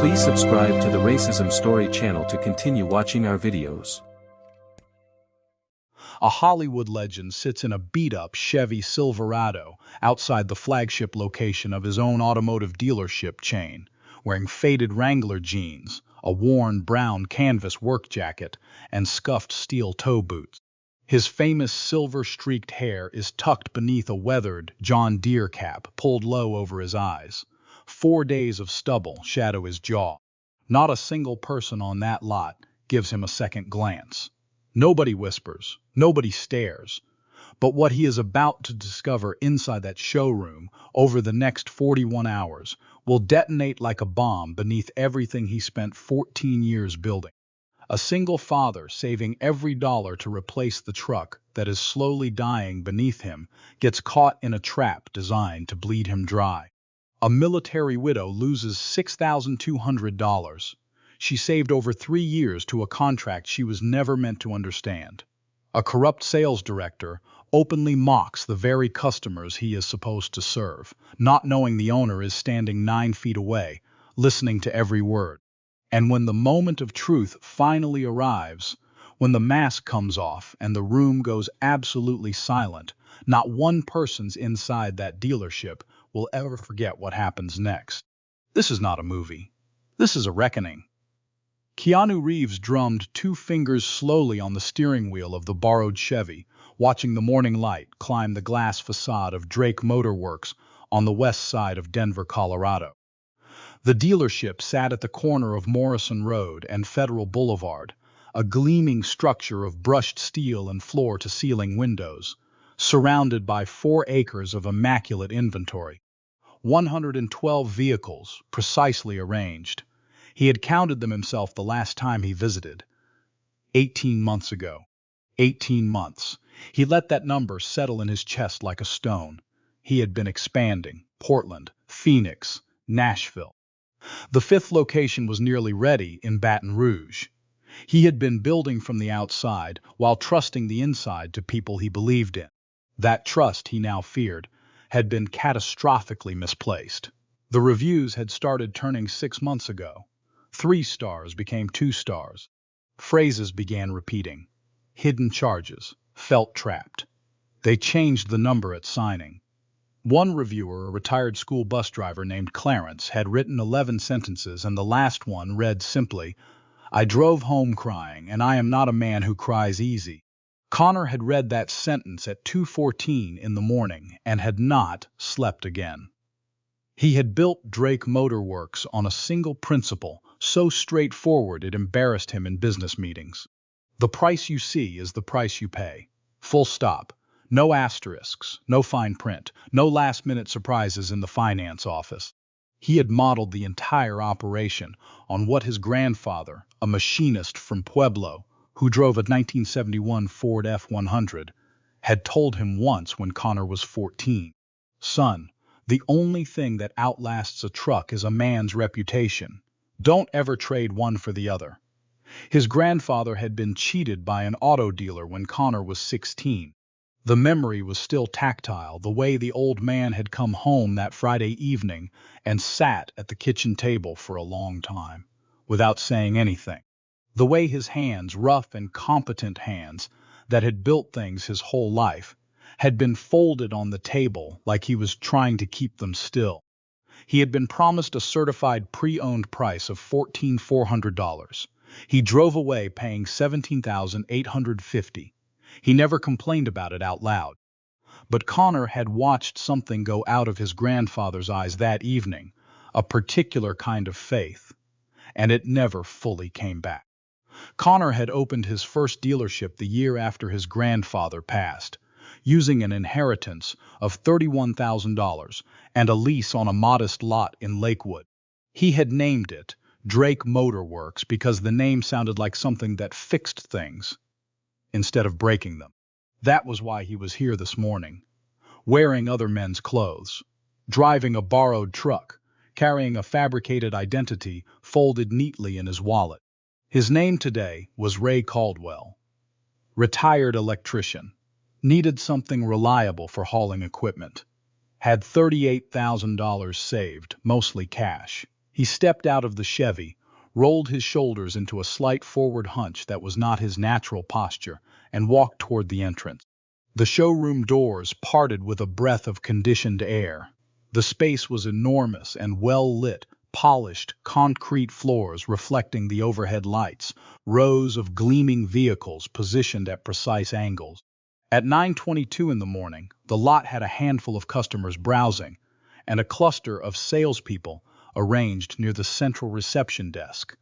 Please subscribe to the Racism Story channel to continue watching our videos. A Hollywood legend sits in a beat-up Chevy Silverado outside the flagship location of his own automotive dealership chain, wearing faded Wrangler jeans, a worn brown canvas work jacket, and scuffed steel toe boots. His famous silver-streaked hair is tucked beneath a weathered John Deere cap pulled low over his eyes. 4 days of stubble shadow his jaw. Not a single person on that lot gives him a second glance. Nobody whispers, nobody stares. But what he is about to discover inside that showroom over the next 41 hours will detonate like a bomb beneath everything he spent 14 years building. A single father saving every dollar to replace the truck that is slowly dying beneath him gets caught in a trap designed to bleed him dry. A military widow loses $6,200. She saved over 3 years to a contract she was never meant to understand. A corrupt sales director openly mocks the very customers he is supposed to serve, not knowing the owner is standing 9 feet away, listening to every word. And when the moment of truth finally arrives, when the mask comes off and the room goes absolutely silent, not one person's inside that dealership will ever forget what happens next. This is not a movie. This is a reckoning. Keanu Reeves drummed 2 fingers slowly on the steering wheel of the borrowed Chevy, watching the morning light climb the glass facade of Drake Motor Works on the west side of Denver, Colorado. The dealership sat at the corner of Morrison Road and Federal Boulevard, a gleaming structure of brushed steel and floor-to-ceiling windows, surrounded by 4 acres of immaculate inventory. 112 vehicles, precisely arranged. He had counted them himself the last time he visited. 18 months ago. 18 months. He let that number settle in his chest like a stone. He had been expanding. Portland, Phoenix, Nashville. The 5th location was nearly ready in Baton Rouge. He had been building from the outside while trusting the inside to people he believed in. That trust, he now feared, had been catastrophically misplaced. The reviews had started turning 6 months ago. 3 stars became 2 stars. Phrases began repeating. Hidden charges. Felt trapped. They changed the number at signing. One reviewer, a retired school bus driver named Clarence, had written 11 sentences, and the last one read simply, "I drove home crying, and I am not a man who cries easy." Connor had read that sentence at 2:14 in the morning and had not slept again. He had built Drake Motor Works on a single principle, so straightforward it embarrassed him in business meetings. The price you see is the price you pay. Full stop. No asterisks, no fine print, no last-minute surprises in the finance office. He had modeled the entire operation on what his grandfather, a machinist from Pueblo, who drove a 1971 Ford F-100, had told him once when Connor was 14. "Son, the only thing that outlasts a truck is a man's reputation. Don't ever trade one for the other." His grandfather had been cheated by an auto dealer when Connor was 16. The memory was still tactile, the way the old man had come home that Friday evening and sat at the kitchen table for a long time, without saying anything. The way his hands, rough and competent hands, that had built things his whole life, had been folded on the table like he was trying to keep them still. He had been promised a certified pre-owned price of $14,400. He drove away paying $17,850. He never complained about it out loud. But Connor had watched something go out of his grandfather's eyes that evening, a particular kind of faith, and it never fully came back. Connor had opened his first dealership the year after his grandfather passed, using an inheritance of $31,000 and a lease on a modest lot in Lakewood. He had named it Drake Motor Works because the name sounded like something that fixed things instead of breaking them. That was why he was here this morning, wearing other men's clothes, driving a borrowed truck, carrying a fabricated identity folded neatly in his wallet. His name today was Ray Caldwell. Retired electrician. Needed something reliable for hauling equipment. Had $38,000 saved, mostly cash. He stepped out of the Chevy, rolled his shoulders into a slight forward hunch that was not his natural posture, and walked toward the entrance. The showroom doors parted with a breath of conditioned air. The space was enormous and well lit, polished concrete floors reflecting the overhead lights, rows of gleaming vehicles positioned at precise angles. At 9:22 in the morning, the lot had a handful of customers browsing, and a cluster of salespeople arranged near the central reception desk,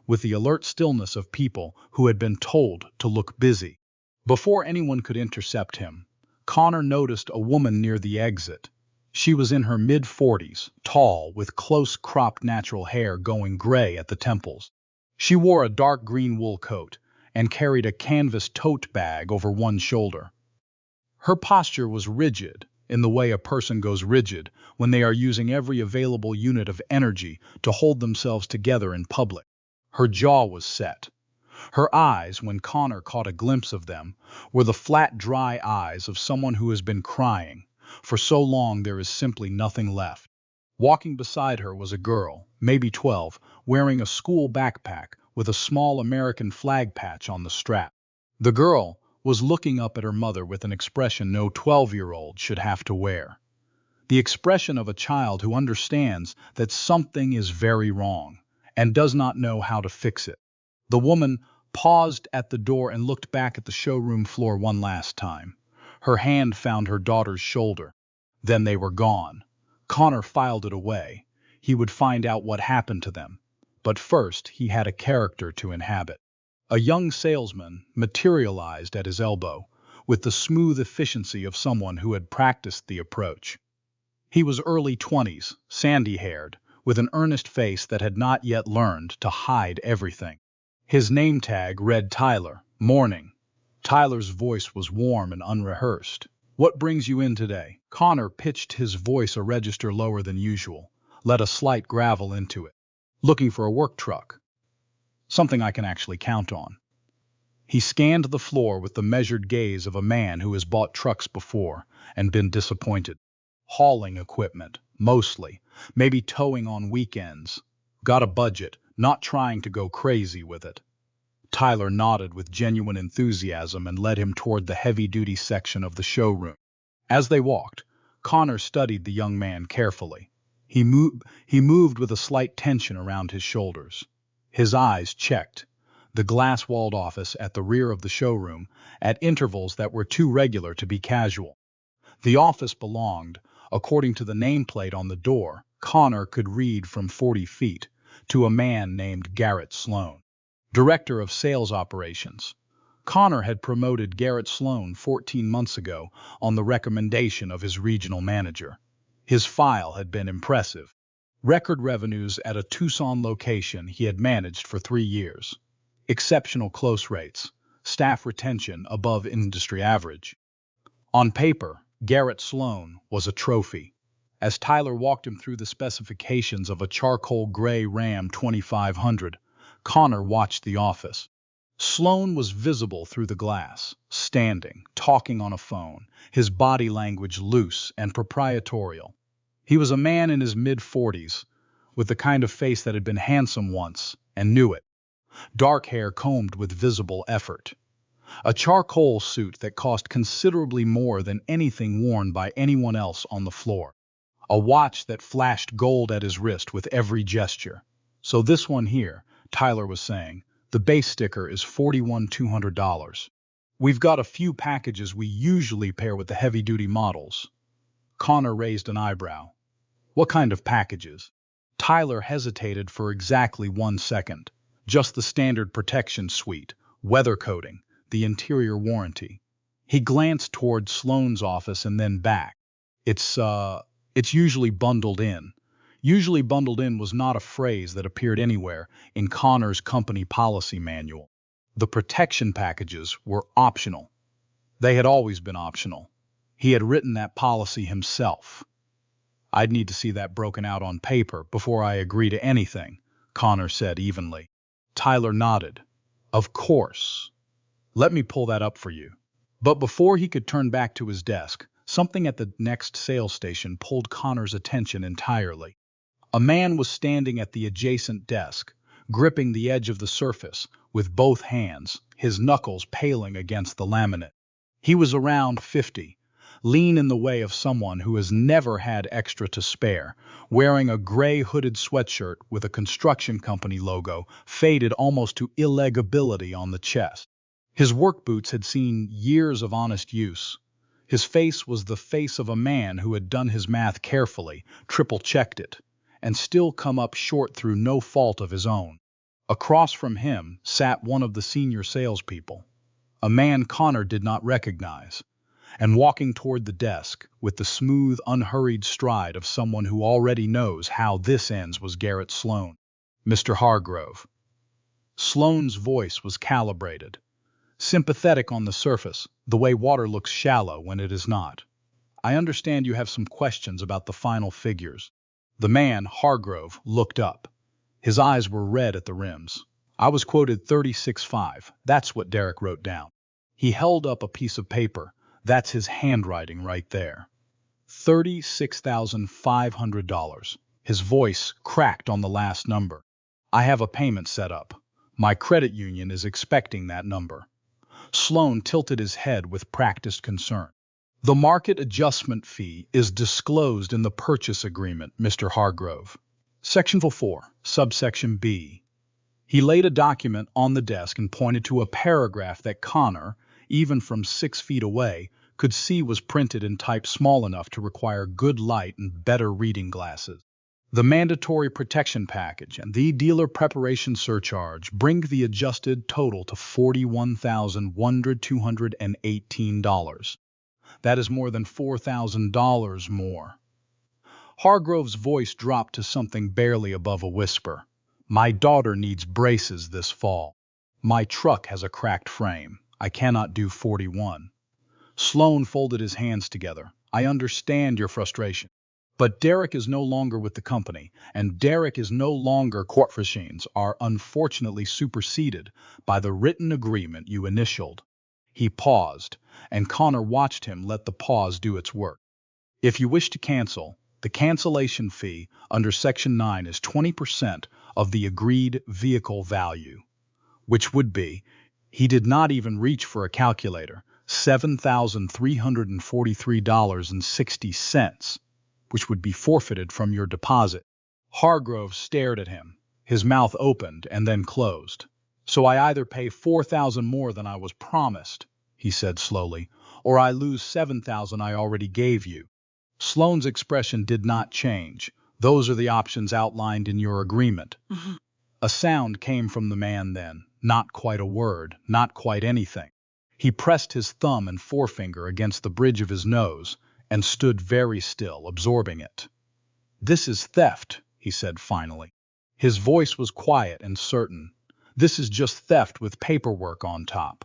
with the alert stillness of people who had been told to look busy. Before anyone could intercept him, Connor noticed a woman near the exit. She was in her mid-40s, tall, with close-cropped natural hair going gray at the temples. She wore a dark green wool coat and carried a canvas tote bag over one shoulder. Her posture was rigid, in the way a person goes rigid when they are using every available unit of energy to hold themselves together in public. Her jaw was set. Her eyes, when Connor caught a glimpse of them, were the flat, dry eyes of someone who has been crying. For so long there is simply nothing left. Walking beside her was a girl, maybe 12, wearing a school backpack with a small American flag patch on the strap. The girl was looking up at her mother with an expression no 12-year-old should have to wear. The expression of a child who understands that something is very wrong and does not know how to fix it. The woman paused at the door and looked back at the showroom floor one last time. Her hand found her daughter's shoulder. Then they were gone. Connor filed it away. He would find out what happened to them. But first, he had a character to inhabit. A young salesman materialized at his elbow, with the smooth efficiency of someone who had practiced the approach. He was early 20s, sandy-haired, with an earnest face that had not yet learned to hide everything. His name tag read Tyler, Morning. Tyler's voice was warm and unrehearsed. "What brings you in today?" Connor pitched his voice a register lower than usual, let a slight gravel into it. "Looking for a work truck. Something I can actually count on." He scanned the floor with the measured gaze of a man who has bought trucks before and been disappointed. Hauling equipment, mostly, maybe towing on weekends. Got a budget, not trying to go crazy with it. Tyler nodded with genuine enthusiasm and led him toward the heavy-duty section of the showroom. As they walked, Connor studied the young man carefully. He moved with a slight tension around his shoulders. His eyes checked the glass-walled office at the rear of the showroom at intervals that were too regular to be casual. The office belonged, according to the nameplate on the door, Connor could read from 40 feet, to a man named Garrett Sloan, Director of Sales Operations. Connor had promoted Garrett Sloan 14 months ago on the recommendation of his regional manager. His file had been impressive. Record revenues at a Tucson location he had managed for 3 years. Exceptional close rates. Staff retention above industry average. On paper, Garrett Sloan was a trophy. As Tyler walked him through the specifications of a charcoal gray Ram 2500, Connor watched the office. Sloan was visible through the glass, standing, talking on a phone, his body language loose and proprietorial. He was a man in his mid-40s, with the kind of face that had been handsome once, and knew it. Dark hair combed with visible effort. A charcoal suit that cost considerably more than anything worn by anyone else on the floor. A watch that flashed gold at his wrist with every gesture. "So this one here," Tyler was saying, "the base sticker is $41,200. We've got a few packages we usually pair with the heavy-duty models." Connor raised an eyebrow. "What kind of packages?" Tyler hesitated for exactly 1 second. "Just the standard protection suite, weather coating, the interior warranty." He glanced toward Sloan's office and then back. It's usually bundled in." Usually bundled in was not a phrase that appeared anywhere in Connor's company policy manual. The protection packages were optional. They had always been optional. He had written that policy himself. "I'd need to see that broken out on paper before I agree to anything," Connor said evenly. Tyler nodded. "Of course. Let me pull that up for you." But before he could turn back to his desk, something at the next sales station pulled Connor's attention entirely. A man was standing at the adjacent desk, gripping the edge of the surface with both hands, his knuckles paling against the laminate. He was around 50, lean in the way of someone who has never had extra to spare, wearing a gray hooded sweatshirt with a construction company logo faded almost to illegibility on the chest. His work boots had seen years of honest use. His face was the face of a man who had done his math carefully, triple-checked it, and still come up short through no fault of his own. Across from him sat one of the senior salespeople, a man Connor did not recognize, and walking toward the desk with the smooth, unhurried stride of someone who already knows how this ends was Garrett Sloan. Mr. Hargrove. Sloane's voice was calibrated, sympathetic on the surface, the way water looks shallow when it is not. I understand you have some questions about the final figures. The man, Hargrove, looked up. His eyes were red at the rims. I was quoted 36.5. That's what Derek wrote down. He held up a piece of paper. That's his handwriting right there. $36,500. His voice cracked on the last number. I have a payment set up. My credit union is expecting that number. Sloan tilted his head with practiced concern. The market adjustment fee is disclosed in the purchase agreement, Mr. Hargrove. Section 4, subsection B. He laid a document on the desk and pointed to a paragraph that Connor, even from 6 feet away, could see was printed and typed small enough to require good light and better reading glasses. The mandatory protection package and the dealer preparation surcharge bring the adjusted total to $41,218. That is more than $4,000 more. Hargrove's voice dropped to something barely above a whisper. My daughter needs braces this fall. My truck has a cracked frame. I cannot do 41. Sloan folded his hands together. I understand your frustration. But Derek is no longer with the company, and Derek is no longer court machines are unfortunately superseded by the written agreement you initialed. He paused, and Connor watched him let the pause do its work. If you wish to cancel, the cancellation fee under Section 9 is 20% of the agreed vehicle value, which would be, he did not even reach for a calculator, $7,343.60, which would be forfeited from your deposit. Hargrove stared at him, his mouth opened and then closed. So I either pay $4,000 more than I was promised, he said slowly, or I lose $7,000 I already gave you. Sloane's expression did not change. Those are the options outlined in your agreement. A sound came from the man then, not quite a word, not quite anything. He pressed his thumb and forefinger against the bridge of his nose and stood very still, absorbing it. This is theft, he said finally. His voice was quiet and certain. This is just theft with paperwork on top.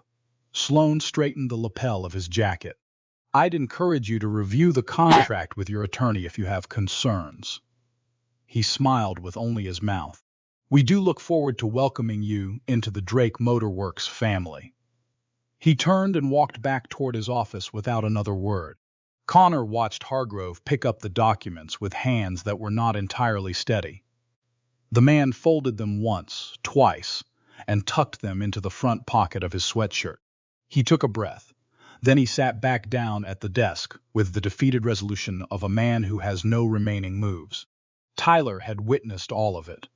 Sloan straightened the lapel of his jacket. I'd encourage you to review the contract with your attorney if you have concerns. He smiled with only his mouth. We do look forward to welcoming you into the Drake Motor Works family. He turned and walked back toward his office without another word. Connor watched Hargrove pick up the documents with hands that were not entirely steady. The man folded them once, twice, and tucked them into the front pocket of his sweatshirt. He took a breath. Then he sat back down at the desk with the defeated resolution of a man who has no remaining moves. Tyler had witnessed all of it.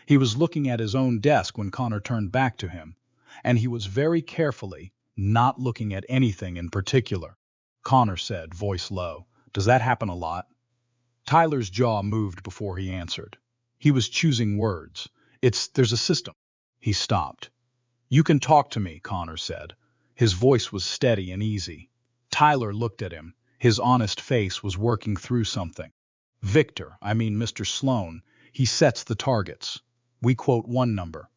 He was looking at his own desk when Connor turned back to him, and he was very carefully not looking at anything in particular. Connor said, voice low, "Does that happen a lot?" Tyler's jaw moved before he answered. He was choosing words. There's a system. He stopped. You can talk to me, Connor said. His voice was steady and easy. Tyler looked at him. His honest face was working through something. Mr. Sloan, he sets the targets. We quote one number.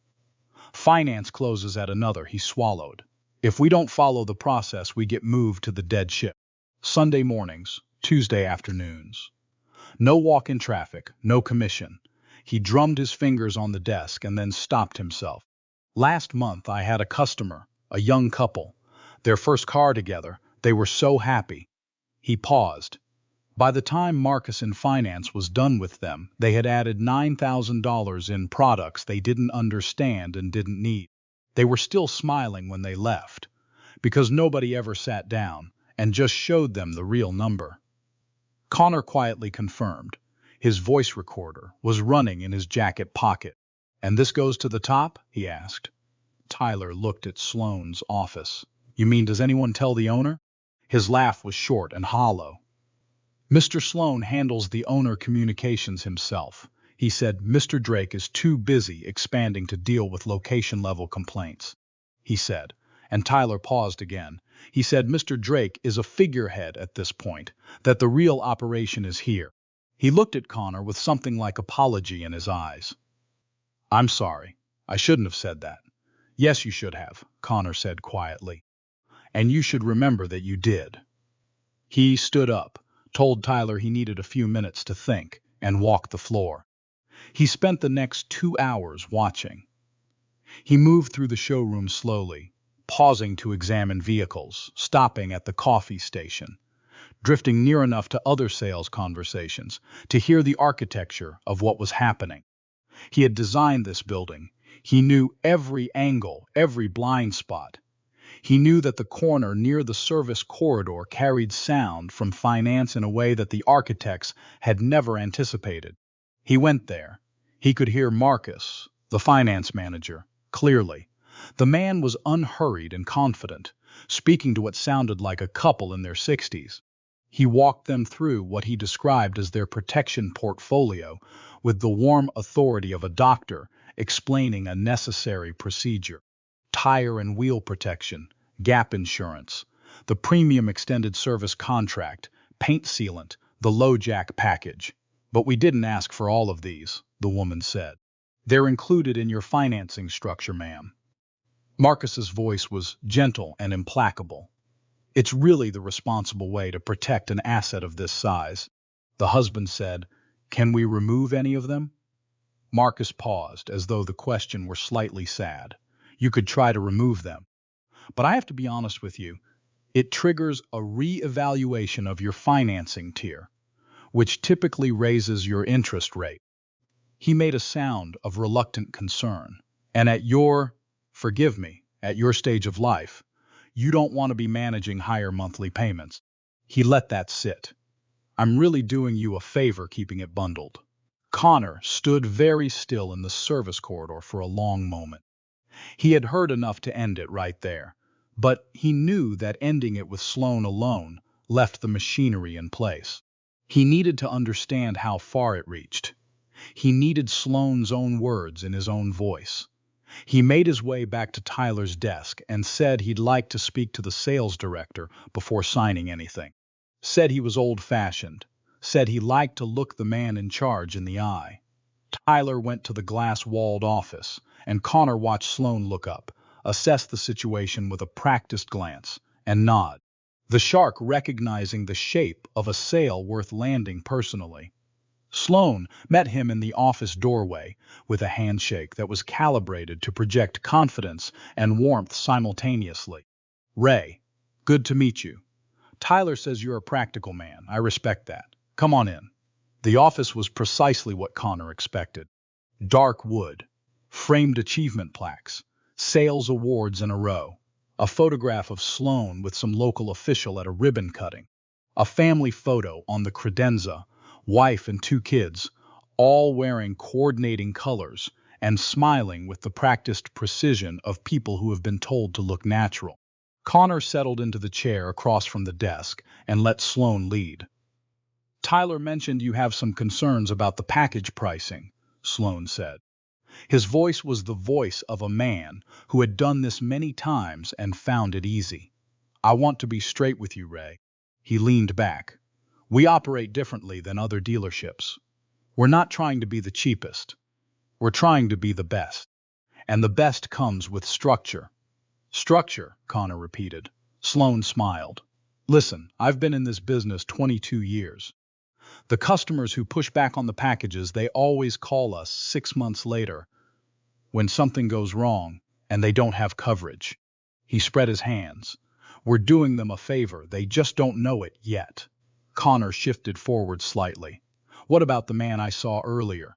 Finance closes at another, he swallowed. If we don't follow the process, we get moved to the dead ship. Sunday mornings, Tuesday afternoons. No walk-in traffic, no commission. He drummed his fingers on the desk and then stopped himself. Last month I had a customer, a young couple. Their first car together. They were so happy. He paused. By the time Marcus in finance was done with them, they had added $9,000 in products they didn't understand and didn't need. They were still smiling when they left, because nobody ever sat down and just showed them the real number. Connor quietly confirmed. His voice recorder was running in his jacket pocket. "And this goes to the top?" he asked. Tyler looked at Sloane's office. "You mean, does anyone tell the owner?" His laugh was short and hollow. "Mr. Sloane handles the owner communications himself." He said, "Mr. Drake is too busy expanding to deal with location-level complaints," he said, and Tyler paused again. He said, "Mr. Drake is a figurehead at this point, that the real operation is here." He looked at Connor with something like apology in his eyes. "I'm sorry. I shouldn't have said that." "Yes, you should have," Connor said quietly. "And you should remember that you did." He stood up, told Tyler he needed a few minutes to think, and walked the floor. He spent the next 2 hours watching. He moved through the showroom slowly, pausing to examine vehicles, stopping at the coffee station, drifting near enough to other sales conversations to hear the architecture of what was happening. He had designed this building. He knew every angle, every blind spot. He knew that the corner near the service corridor carried sound from finance in a way that the architects had never anticipated. He went there. He could hear Marcus, the finance manager, clearly. The man was unhurried and confident, speaking to what sounded like a couple in their 60s. He walked them through what he described as their protection portfolio with the warm authority of a doctor explaining a necessary procedure. Tire and wheel protection, gap insurance, the premium extended service contract, paint sealant, the low jack package. "But we didn't ask for all of these," the woman said. "They're included in your financing structure, ma'am." Marcus's voice was gentle and implacable. "It's really the responsible way to protect an asset of this size." The husband said, "Can we remove any of them?" Marcus paused, as though the question were slightly sad. "You could try to remove them. But I have to be honest with you, it triggers a re-evaluation of your financing tier, which typically raises your interest rate." He made a sound of reluctant concern. "And forgive me, at your stage of life, you don't want to be managing higher monthly payments." He let that sit. "I'm really doing you a favor keeping it bundled." Connor stood very still in the service corridor for a long moment. He had heard enough to end it right there, but he knew that ending it with Sloane alone left the machinery in place. He needed to understand how far it reached. He needed Sloane's own words in his own voice. He made his way back to Tyler's desk and said he'd like to speak to the sales director before signing anything. Said he was old-fashioned. Said he liked to look the man in charge in the eye. Tyler went to the glass-walled office, and Connor watched Sloane look up, assess the situation with a practiced glance, and nod. The shark recognizing the shape of a sale worth landing personally. Sloane met him in the office doorway with a handshake that was calibrated to project confidence and warmth simultaneously. "Ray, good to meet you. Tyler says you're a practical man. I respect that. Come on in." The office was precisely what Connor expected. Dark wood, framed achievement plaques, sales awards in a row, a photograph of Sloane with some local official at a ribbon cutting, a family photo on the credenza, wife and 2 kids, all wearing coordinating colors and smiling with the practiced precision of people who have been told to look natural. Connor settled into the chair across from the desk and let Sloane lead. "Tyler mentioned you have some concerns about the package pricing," Sloane said. His voice was the voice of a man who had done this many times and found it easy. "I want to be straight with you, Ray." He leaned back. "We operate differently than other dealerships. We're not trying to be the cheapest. We're trying to be the best. And the best comes with structure." "Structure," Connor repeated. Sloane smiled. "Listen, I've been in this business 22 years. The customers who push back on the packages, they always call us 6 months later when something goes wrong and they don't have coverage." He spread his hands. "We're doing them a favor, they just don't know it yet." Connor shifted forward slightly. What about the man I saw earlier?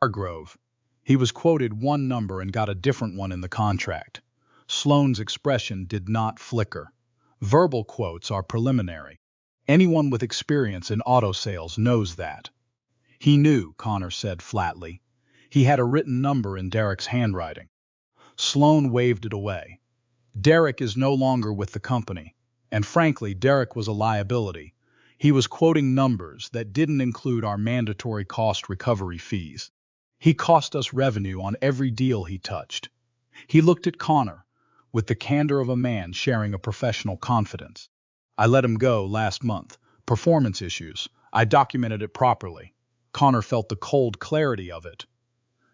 Hargrove. He was quoted one number and got a different one in the contract. Sloane's expression did not flicker. Verbal quotes are preliminary. Anyone with experience in auto sales knows that. He knew, Connor said flatly. He had a written number in Derek's handwriting. Sloane waved it away. Derek is no longer with the company, and frankly, Derek was a liability. He was quoting numbers that didn't include our mandatory cost recovery fees. He cost us revenue on every deal he touched. He looked at Connor with the candor of a man sharing a professional confidence. I let him go last month. Performance issues. I documented it properly. Connor felt the cold clarity of it.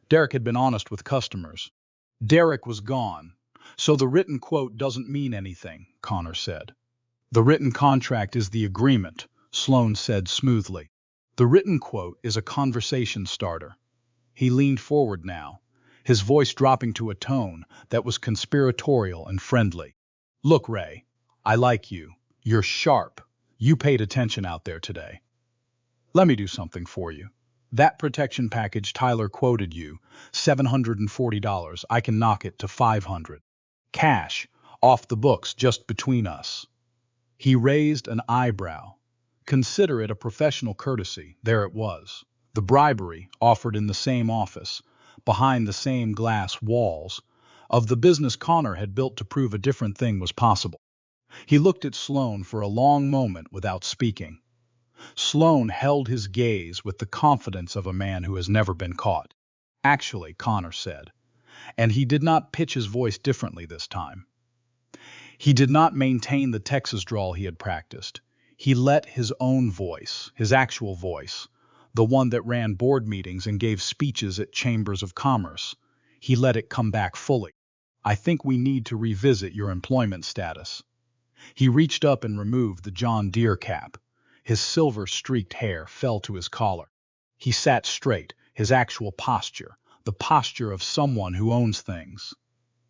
Derek had been honest with customers. Derek was gone, so the written quote doesn't mean anything, Connor said. The written contract is the agreement, Sloane said smoothly. The written quote is a conversation starter. He leaned forward now, his voice dropping to a tone that was conspiratorial and friendly. Look, Ray, I like you. You're sharp. You paid attention out there today. Let me do something for you. That protection package Tyler quoted you, $740, I can knock it to $500. Cash, off the books, just between us. He raised an eyebrow. Consider it a professional courtesy. There it was. The bribery, offered in the same office, behind the same glass walls, of the business Connor had built to prove a different thing was possible. He looked at Sloane for a long moment without speaking. Sloane held his gaze with the confidence of a man who has never been caught. Actually, Connor said, and he did not pitch his voice differently this time. He did not maintain the Texas drawl he had practiced. He let his own voice, his actual voice, the one that ran board meetings and gave speeches at chambers of commerce, he let it come back fully. I think we need to revisit your employment status. He reached up and removed the John Deere cap. His silver-streaked hair fell to his collar. He sat straight, his actual posture, the posture of someone who owns things.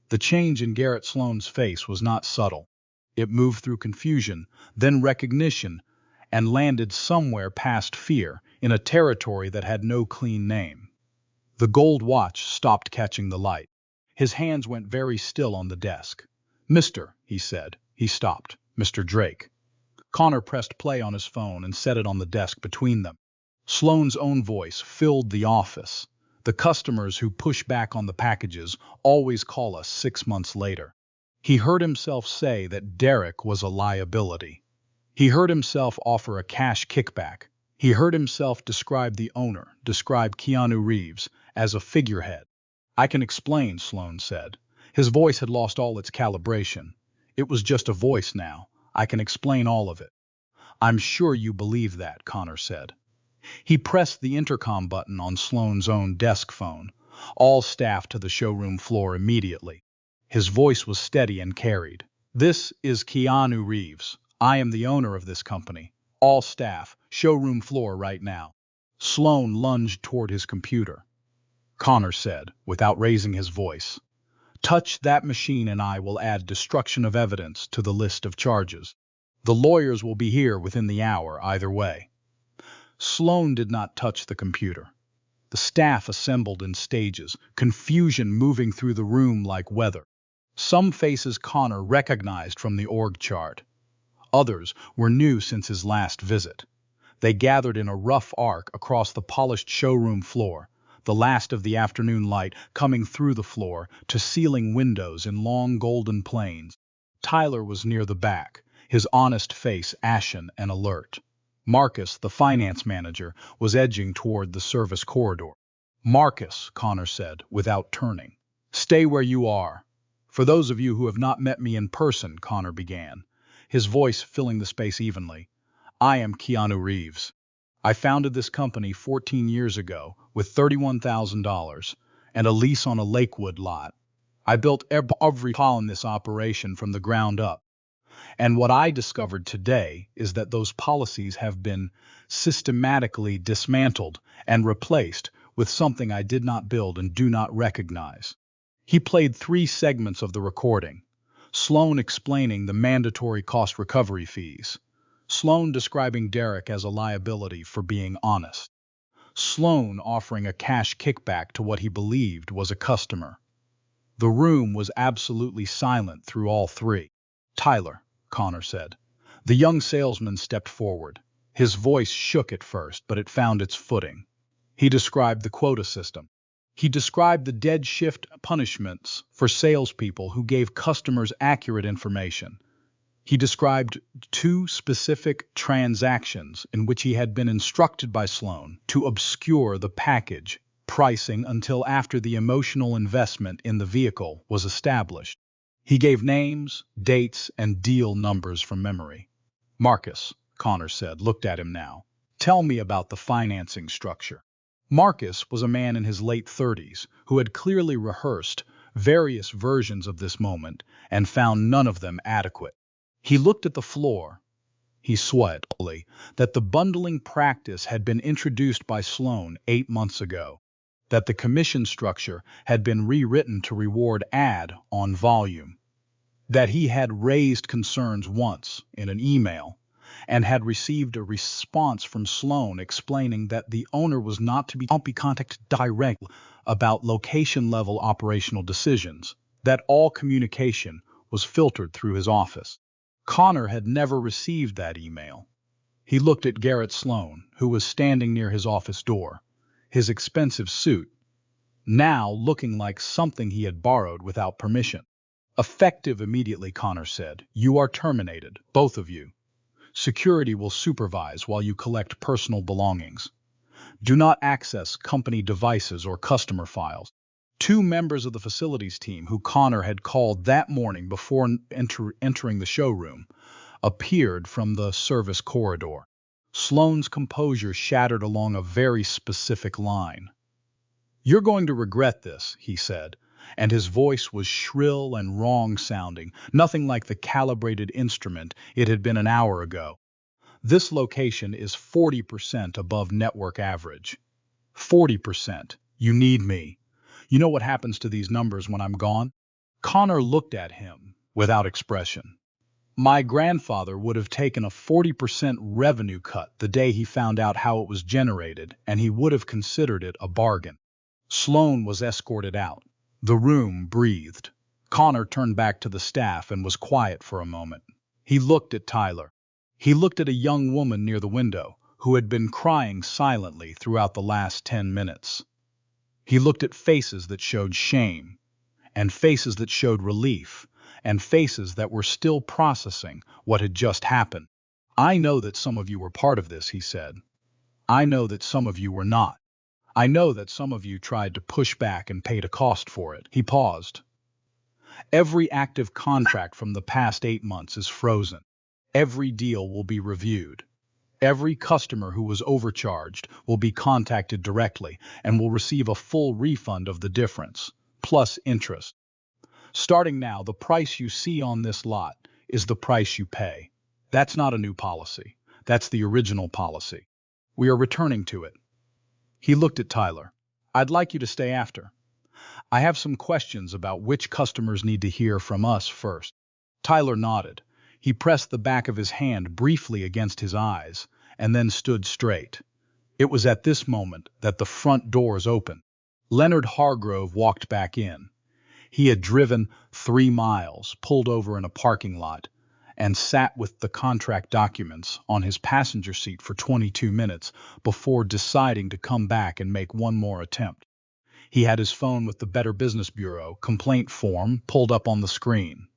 The change in Garrett Sloane's face was not subtle. It moved through confusion, then recognition, and landed somewhere past fear, in a territory that had no clean name. The gold watch stopped catching the light. His hands went very still on the desk. Mister, he said. He stopped. Mr. Drake. Connor pressed play on his phone and set it on the desk between them. Sloane's own voice filled the office. The customers who push back on the packages always call us 6 months later. He heard himself say that Derek was a liability. He heard himself offer a cash kickback. He heard himself describe the owner, describe Keanu Reeves, as a figurehead. I can explain, Sloane said. His voice had lost all its calibration. It was just a voice now. I can explain all of it. I'm sure you believe that, Connor said. He pressed the intercom button on Sloane's own desk phone. All staff to the showroom floor immediately. His voice was steady and carried. This is Keanu Reeves. I am the owner of this company. All staff, showroom floor right now. Sloane lunged toward his computer. Connor said, without raising his voice, touch that machine and I will add destruction of evidence to the list of charges. The lawyers will be here within the hour either way. Sloane did not touch the computer. The staff assembled in stages, confusion moving through the room like weather. Some faces Connor recognized from the org chart. Others were new since his last visit. They gathered in a rough arc across the polished showroom floor, the last of the afternoon light coming through the floor to ceiling windows in long golden planes. Tyler was near the back, his honest face ashen and alert. Marcus, the finance manager, was edging toward the service corridor. Marcus, Connor said, without turning. Stay where you are. For those of you who have not met me in person, Connor began, his voice filling the space evenly. I am Keanu Reeves. I founded this company 14 years ago with $31,000 and a lease on a Lakewood lot. I built every hall in this operation from the ground up. And what I discovered today is that those policies have been systematically dismantled and replaced with something I did not build and do not recognize. He played 3 segments of the recording. Sloane explaining the mandatory cost recovery fees. Sloan describing Derek as a liability for being honest. Sloan offering a cash kickback to what he believed was a customer. The room was absolutely silent through all three. "Tyler," Connor said. The young salesman stepped forward. His voice shook at first, but it found its footing. He described the quota system. He described the dead shift punishments for salespeople who gave customers accurate information. He described two specific transactions in which he had been instructed by Sloan to obscure the package pricing until after the emotional investment in the vehicle was established. He gave names, dates, and deal numbers from memory. "Marcus," Connor said, looked at him now. "Tell me about the financing structure." Marcus was a man in his late 30s who had clearly rehearsed various versions of this moment and found none of them adequate. He looked at the floor. He sweat that the bundling practice had been introduced by Sloan 8 months ago, that the commission structure had been rewritten to reward ad on volume, that he had raised concerns once in an email and had received a response from Sloan explaining that the owner was not to be contacted directly about location-level operational decisions, that all communication was filtered through his office. Connor had never received that email. He looked at Garrett Sloan, who was standing near his office door, his expensive suit, now looking like something he had borrowed without permission. "Effective immediately," Connor said. "You are terminated, both of you. Security will supervise while you collect personal belongings. Do not access company devices or customer files." Two members of the facilities team who Connor had called that morning before entering the showroom appeared from the service corridor. Sloan's composure shattered along a very specific line. "You're going to regret this," he said, and his voice was shrill and wrong-sounding, nothing like the calibrated instrument it had been an hour ago. "This location is 40% above network average. 40%. You need me. You know what happens to these numbers when I'm gone?" Connor looked at him without expression. "My grandfather would have taken a 40% revenue cut the day he found out how it was generated, and he would have considered it a bargain." Sloan was escorted out. The room breathed. Connor turned back to the staff and was quiet for a moment. He looked at Tyler. He looked at a young woman near the window who had been crying silently throughout the last 10 minutes. He looked at faces that showed shame, and faces that showed relief, and faces that were still processing what had just happened. "I know that some of you were part of this," he said. "I know that some of you were not. I know that some of you tried to push back and paid a cost for it." He paused. "Every active contract from the past 8 months is frozen. Every deal will be reviewed. Every customer who was overcharged will be contacted directly and will receive a full refund of the difference, plus interest. Starting now, the price you see on this lot is the price you pay. That's not a new policy. That's the original policy. We are returning to it." He looked at Tyler. "I'd like you to stay after. I have some questions about which customers need to hear from us first." Tyler nodded. He pressed the back of his hand briefly against his eyes and then stood straight. It was at this moment that the front doors opened. Leonard Hargrove walked back in. He had driven 3 miles, pulled over in a parking lot, and sat with the contract documents on his passenger seat for 22 minutes before deciding to come back and make one more attempt. He had his phone with the Better Business Bureau complaint form pulled up on the screen.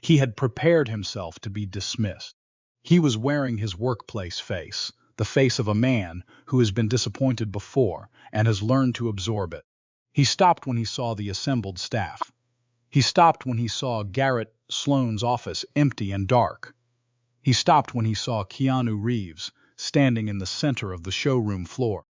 He had prepared himself to be dismissed. He was wearing his workplace face, the face of a man who has been disappointed before and has learned to absorb it. He stopped when he saw the assembled staff. He stopped when he saw Garrett Sloan's office empty and dark. He stopped when he saw Keanu Reeves standing in the center of the showroom floor.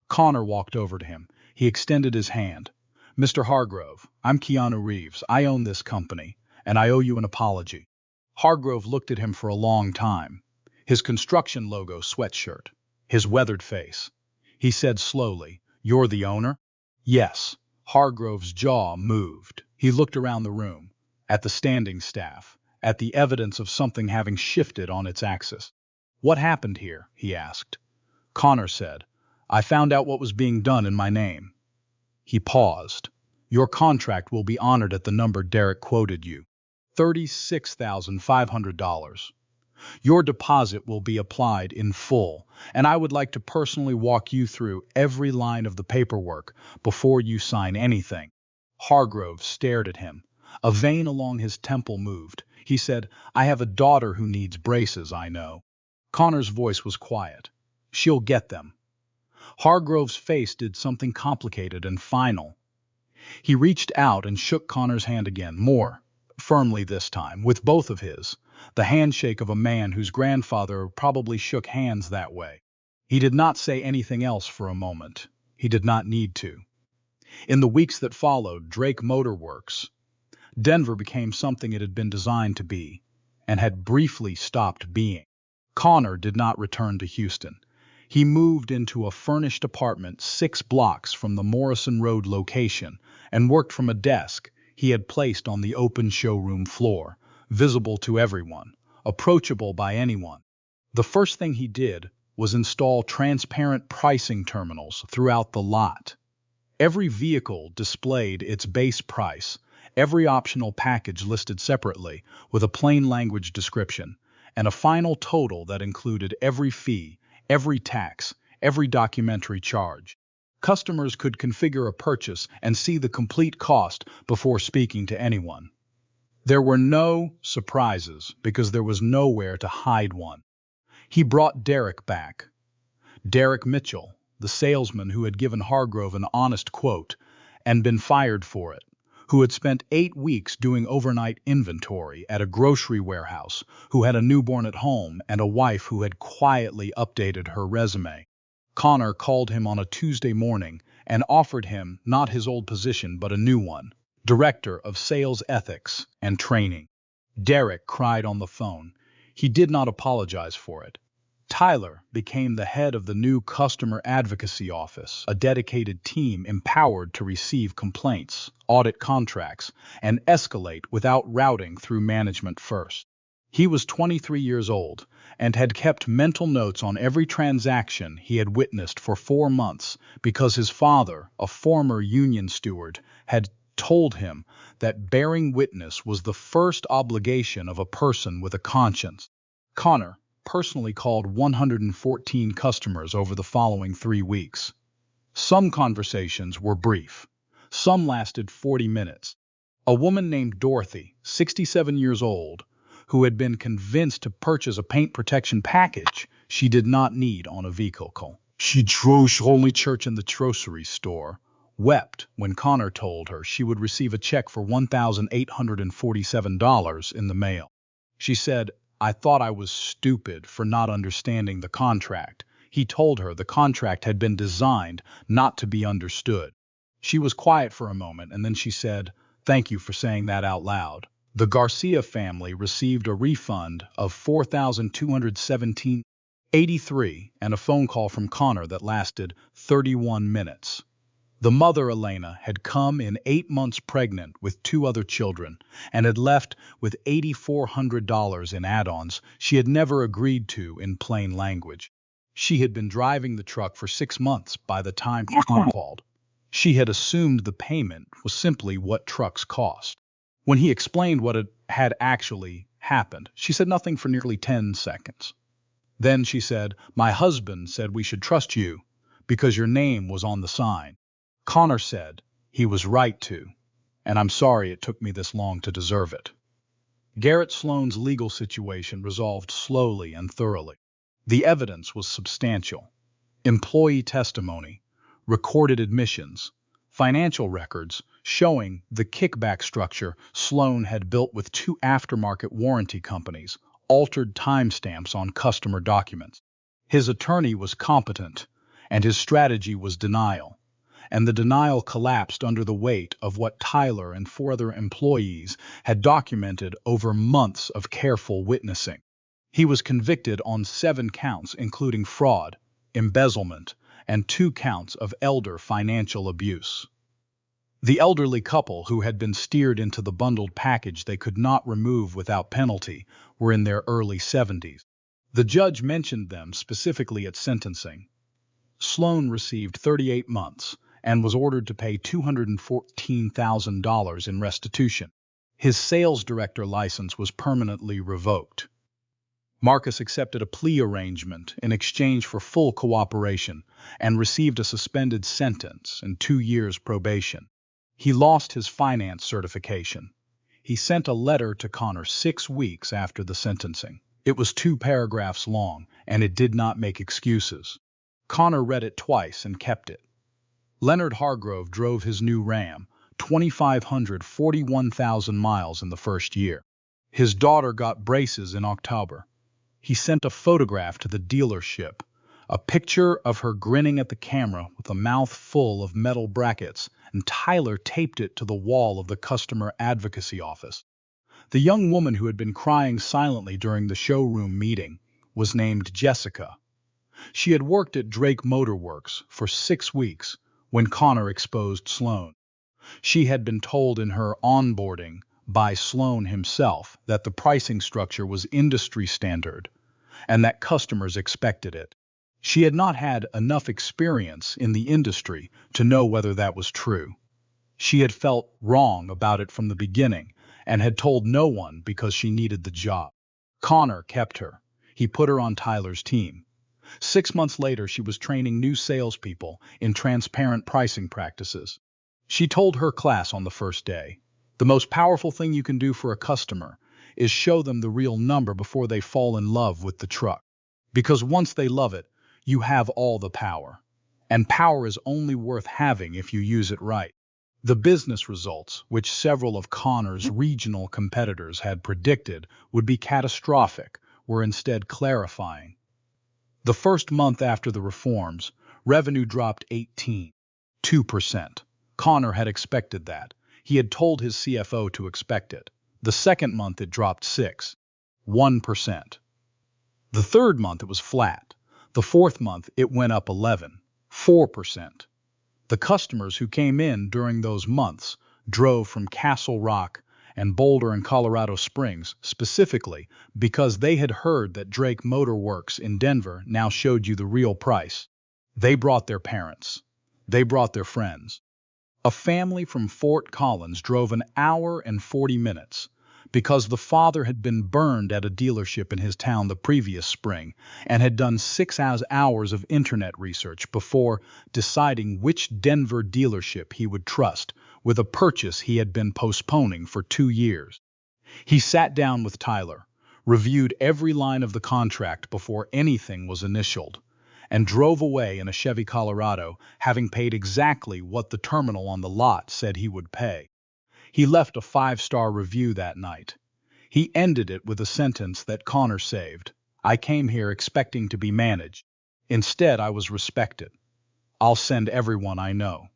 Connor walked over to him. He extended his hand. "Mr. Hargrove, I'm Keanu Reeves. I own this company, and I owe you an apology." Hargrove looked at him for a long time, his construction logo sweatshirt, his weathered face. He said slowly, "You're the owner?" "Yes." Hargrove's jaw moved. He looked around the room, at the standing staff, at the evidence of something having shifted on its axis. "What happened here?" he asked. Connor said, "I found out what was being done in my name." He paused. "Your contract will be honored at the number Derek quoted you. $36,500. Your deposit will be applied in full, and I would like to personally walk you through every line of the paperwork before you sign anything." Hargrove stared at him. A vein along his temple moved. He said, "I have a daughter who needs braces, I know." Connor's voice was quiet. "She'll get them." Hargrove's face did something complicated and final. He reached out and shook Connor's hand again, more firmly this time, with both of his, the handshake of a man whose grandfather probably shook hands that way. He did not say anything else for a moment. He did not need to. In the weeks that followed, Drake Motor Works, Denver became something it had been designed to be, and had briefly stopped being. Connor did not return to Houston. He moved into a furnished apartment 6 blocks from the Morrison Road location and worked from a desk he had placed on the open showroom floor, visible to everyone, approachable by anyone. The first thing he did was install transparent pricing terminals throughout the lot. Every vehicle displayed its base price, every optional package listed separately with a plain language description, and a final total that included every fee, every tax, every documentary charge. Customers could configure a purchase and see the complete cost before speaking to anyone. There were no surprises because there was nowhere to hide one. He brought Derek back. Derek Mitchell, the salesman who had given Hargrove an honest quote and been fired for it, who had spent 8 weeks doing overnight inventory at a grocery warehouse, who had a newborn at home and a wife who had quietly updated her resume. Connor called him on a Tuesday morning and offered him not his old position but a new one, Director of Sales Ethics and Training. Derek cried on the phone. He did not apologize for it. Tyler became the head of the new Customer Advocacy Office, a dedicated team empowered to receive complaints, audit contracts, and escalate without routing through management first. He was 23 years old and had kept mental notes on every transaction he had witnessed for 4 months because his father, a former union steward, had told him that bearing witness was the first obligation of a person with a conscience. Connor personally called 114 customers over the following 3 weeks. Some conversations were brief. Some lasted 40 minutes. A woman named Dorothy, 67 years old, who had been convinced to purchase a paint protection package she did not need on a vehicle. She drove only church in the grocery store, wept when Connor told her she would receive a check for $1,847 in the mail. She said, "I thought I was stupid for not understanding the contract." He told her the contract had been designed not to be understood. She was quiet for a moment, and then she said, "Thank you for saying that out loud." The Garcia family received a refund of $4,217.83 and a phone call from Connor that lasted 31 minutes. The mother, Elena, had come in 8 months pregnant with 2 other children and had left with $8,400 in add-ons she had never agreed to in plain language. She had been driving the truck for 6 months by the time Connor called. She had assumed the payment was simply what trucks cost. When he explained what had actually happened, she said nothing for nearly 10 seconds. Then she said, "My husband said we should trust you because your name was on the sign." Connor said, "He was right to, and I'm sorry it took me this long to deserve it." Garrett Sloan's legal situation resolved slowly and thoroughly. The evidence was substantial. Employee testimony, recorded admissions, financial records showing the kickback structure Sloan had built with 2 aftermarket warranty companies, altered timestamps on customer documents. His attorney was competent, and his strategy was denial. And the denial collapsed under the weight of what Tyler and 4 other employees had documented over months of careful witnessing. He was convicted on 7 counts, including fraud, embezzlement, and 2 counts of elder financial abuse. The elderly couple who had been steered into the bundled package they could not remove without penalty were in their early 70s. The judge mentioned them specifically at sentencing. Sloan received 38 months and was ordered to pay $214,000 in restitution. His sales director license was permanently revoked. Marcus accepted a plea arrangement in exchange for full cooperation and received a suspended sentence and 2 years probation. He lost his finance certification. He sent a letter to Connor 6 weeks after the sentencing. It was 2 paragraphs long, and it did not make excuses. Connor read it twice and kept it. Leonard Hargrove drove his new Ram, 2,541,000 miles in the first year. His daughter got braces in October. He sent a photograph to the dealership, a picture of her grinning at the camera with a mouth full of metal brackets, and Tyler taped it to the wall of the customer advocacy office. The young woman who had been crying silently during the showroom meeting was named Jessica. She had worked at Drake Motor Works for 6 weeks when Connor exposed Sloan. She had been told in her onboarding by Sloan himself that the pricing structure was industry standard and that customers expected it. She had not had enough experience in the industry to know whether that was true. She had felt wrong about it from the beginning and had told no one because she needed the job. Connor kept her. He put her on Tyler's team. 6 months later, she was training new salespeople in transparent pricing practices. She told her class on the first day, "The most powerful thing you can do for a customer is show them the real number before they fall in love with the truck. Because once they love it, you have all the power. And power is only worth having if you use it right." The business results, which several of Connor's regional competitors had predicted would be catastrophic, were instead clarifying. The first month after the reforms, revenue dropped 18.2%. Connor had expected that. He had told his CFO to expect it. The second month it dropped 6.1%. The third month it was flat. The fourth month it went up 11.4%. The customers who came in during those months drove from Castle Rock and Boulder and Colorado Springs specifically because they had heard that Drake Motor Works in Denver now showed you the real price. They brought their parents. They brought their friends. A family from Fort Collins drove an hour and 40 minutes because the father had been burned at a dealership in his town the previous spring and had done 6 hours of internet research before deciding which Denver dealership he would trust with a purchase he had been postponing for 2 years. He sat down with Tyler, reviewed every line of the contract before anything was initialed, and drove away in a Chevy Colorado, having paid exactly what the terminal on the lot said he would pay. He left a 5-star review that night. He ended it with a sentence that Connor saved. "I came here expecting to be managed. Instead, I was respected. I'll send everyone I know."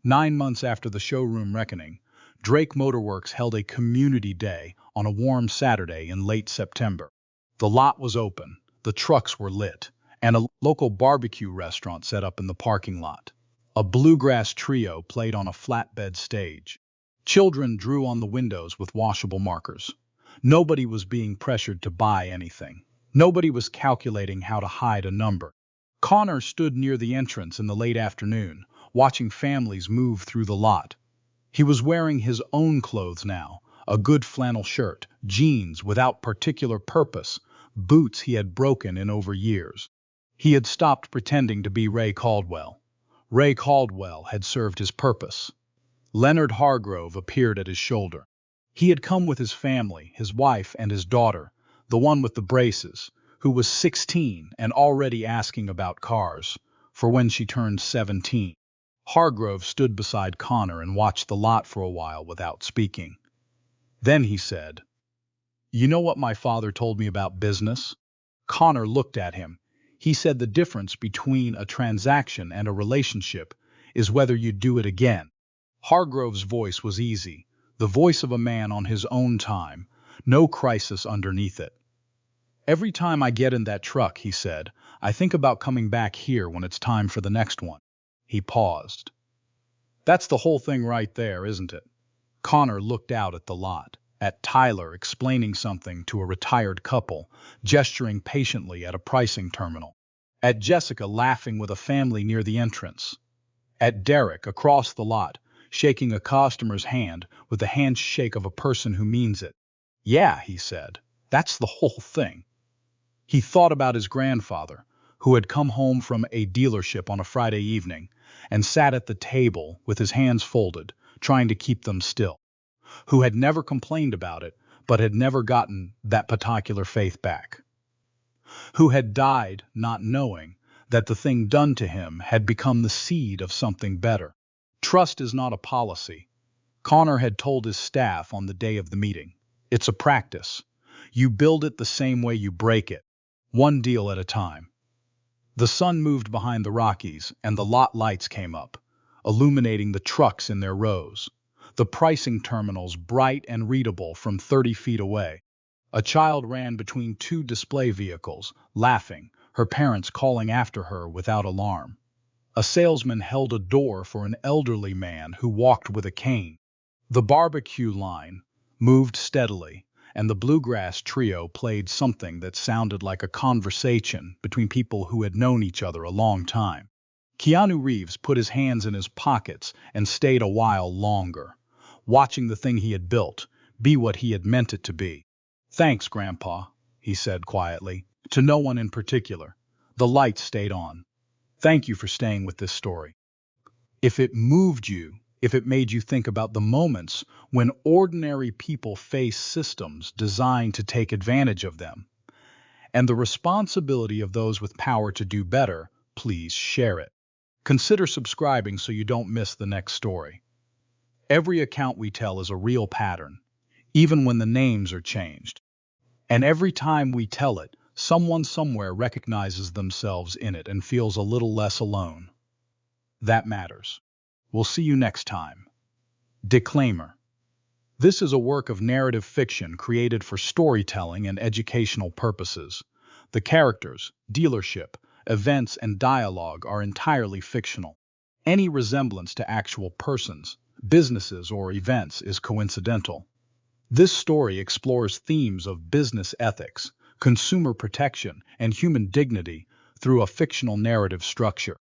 9 months after the showroom reckoning, Drake Motor Works held a community day on a warm Saturday in late September. The lot was open, the trucks were lit, and a local barbecue restaurant set up in the parking lot. A bluegrass trio played on a flatbed stage. Children drew on the windows with washable markers. Nobody was being pressured to buy anything. Nobody was calculating how to hide a number. Connor stood near the entrance in the late afternoon, watching families move through the lot. He was wearing his own clothes now, a good flannel shirt, jeans without particular purpose, boots he had broken in over years. He had stopped pretending to be Ray Caldwell. Ray Caldwell had served his purpose. Leonard Hargrove appeared at his shoulder. He had come with his family, his wife and his daughter, the one with the braces, who was 16 and already asking about cars, for when she turned 17. Hargrove stood beside Connor and watched the lot for a while without speaking. Then he said, "You know what my father told me about business?" Connor looked at him. He said the difference between a transaction and a relationship is whether you do it again. Hargrove's voice was easy, the voice of a man on his own time, no crisis underneath it. "Every time I get in that truck," he said, "I think about coming back here when it's time for the next one." He paused. "That's the whole thing right there, isn't it?" Connor looked out at the lot. at Tyler explaining something to a retired couple, gesturing patiently at a pricing terminal, at Jessica laughing with a family near the entrance, at Derek across the lot, shaking a customer's hand with the handshake of a person who means it. Yeah, he said, that's the whole thing. He thought about his grandfather, who had come home from a dealership on a Friday evening and sat at the table with his hands folded, trying to keep them still, who had never complained about it, but had never gotten that particular faith back, who had died not knowing that the thing done to him had become the seed of something better. Trust is not a policy, Connor had told his staff on the day of the meeting. It's a practice. You build it the same way you break it, one deal at a time. The sun moved behind the Rockies, and the lot lights came up, illuminating the trucks in their rows, the pricing terminals bright and readable from 30 feet away. A child ran between two display vehicles, laughing, her parents calling after her without alarm. A salesman held a door for an elderly man who walked with a cane. The barbecue line moved steadily, and the bluegrass trio played something that sounded like a conversation between people who had known each other a long time. Keanu Reeves put his hands in his pockets and stayed a while longer, watching the thing he had built be what he had meant it to be. Thanks, Grandpa, he said quietly, to no one in particular. The lights stayed on. Thank you for staying with this story. If it moved you, if it made you think about the moments when ordinary people face systems designed to take advantage of them, and the responsibility of those with power to do better, please share it. Consider subscribing so you don't miss the next story. Every account we tell is a real pattern, even when the names are changed. And every time we tell it, someone somewhere recognizes themselves in it and feels a little less alone. That matters. We'll see you next time. Disclaimer. This is a work of narrative fiction created for storytelling and educational purposes. The characters, dealership, events, and dialogue are entirely fictional. Any resemblance to actual persons, businesses, or events is coincidental. This story explores themes of business ethics, consumer protection, and human dignity through a fictional narrative structure.